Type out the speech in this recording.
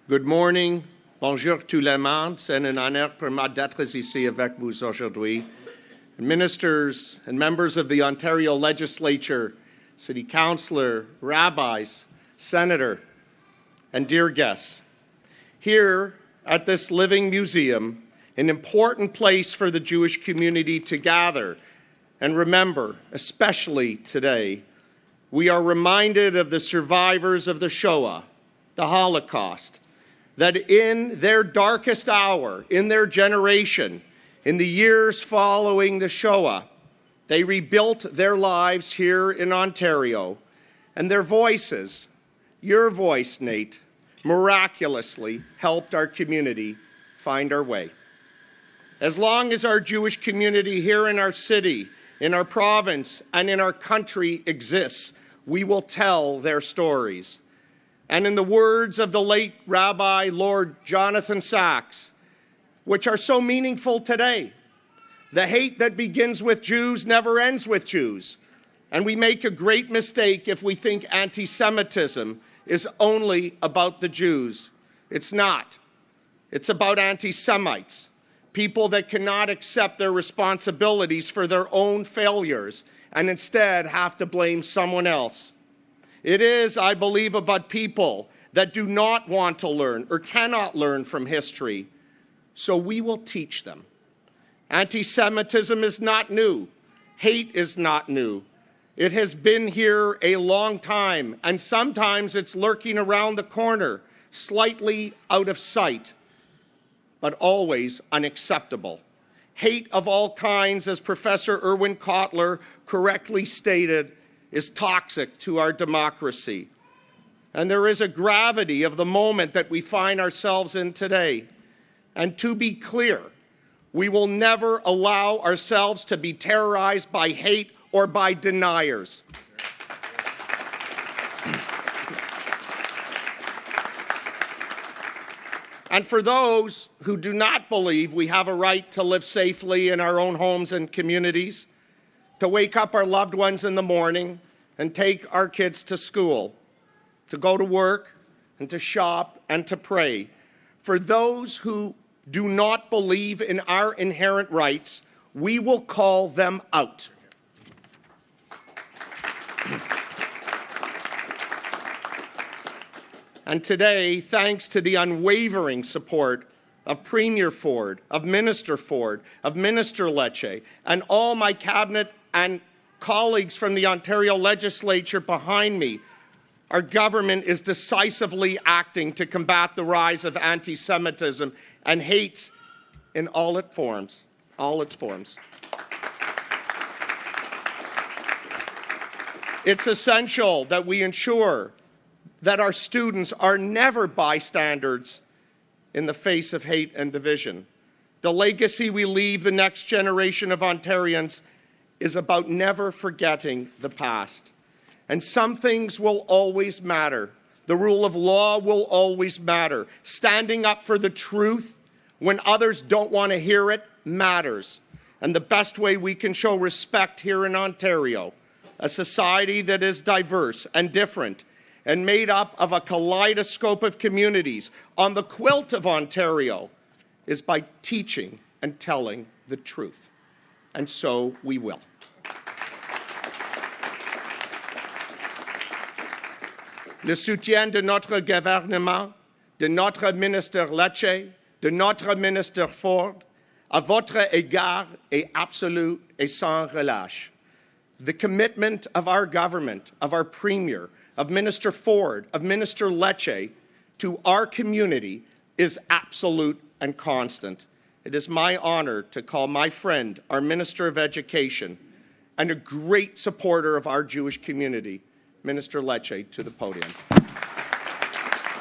Good morning, bonjour tout le monde. C'est un honneur pour moi d'être ici avec vous aujourd'hui. Ministers and members of the Ontario Legislature, City Councillor, rabbis, Senator, and dear guests. Here at this living museum, an important place for the Jewish community to gather and remember, especially today, we are reminded of the survivors of the Shoah, the Holocaust, that in their darkest hour, in their generation, in the years following the Shoah, they rebuilt their lives here in Ontario, and their voices, your voice, Nate, miraculously helped our community find our way. As long as our Jewish community here in our city, in our province, and in our country exists, we will tell their stories. And in the words of the late Rabbi Lord Jonathan Sacks, which are so meaningful today, the hate that begins with Jews never ends with Jews. And we make a great mistake if we think anti-Semitism is only about the Jews. It's not. It's about anti-Semites, people that cannot accept their responsibilities for their own failures and instead have to blame someone else. It is, I believe, about people that do not want to learn or cannot learn from history, so we will teach them. Anti-Semitism is not new. Hate is not new. It has been here a long time, and sometimes it's lurking around the corner, slightly out of sight, but always unacceptable. Hate of all kinds, as Professor Erwin Kotler correctly stated, is toxic to our democracy. And there is a gravity of the moment that we find ourselves in today. And to be clear, we will never allow ourselves to be terrorized by hate or by deniers. And for those who do not believe we have a right to live safely in our own homes and communities, to wake up our loved ones in the morning and take our kids to school, to go to work and to shop and to pray. For those who do not believe in our inherent rights, we will call them out. And today, thanks to the unwavering support of Premier Ford, of Minister Ford, of Minister Lecce, and all my cabinet and colleagues from the Ontario Legislature behind me, our government is decisively acting to combat the rise of anti-Semitism and hate in all its forms. It's essential that we ensure that our students are never bystanders in the face of hate and division. The legacy we leave the next generation of Ontarians is about never forgetting the past. And some things will always matter. The rule of law will always matter. Standing up for the truth when others don't want to hear it matters. And the best way we can show respect here in Ontario, a society that is diverse and different and made up of a kaleidoscope of communities on the quilt of Ontario, is by teaching and telling the truth. And so we will. Le soutien de notre gouvernement, de notre ministre Lecce, de notre ministre Ford, à votre égard est absolu et sans relâche. The commitment of our government, of our Premier, of Minister Ford, of Minister Lecce to our community is absolute and constant. It is my honor to call my friend, our Minister of Education, and a great supporter of our Jewish community, Minister Lecce, to the podium.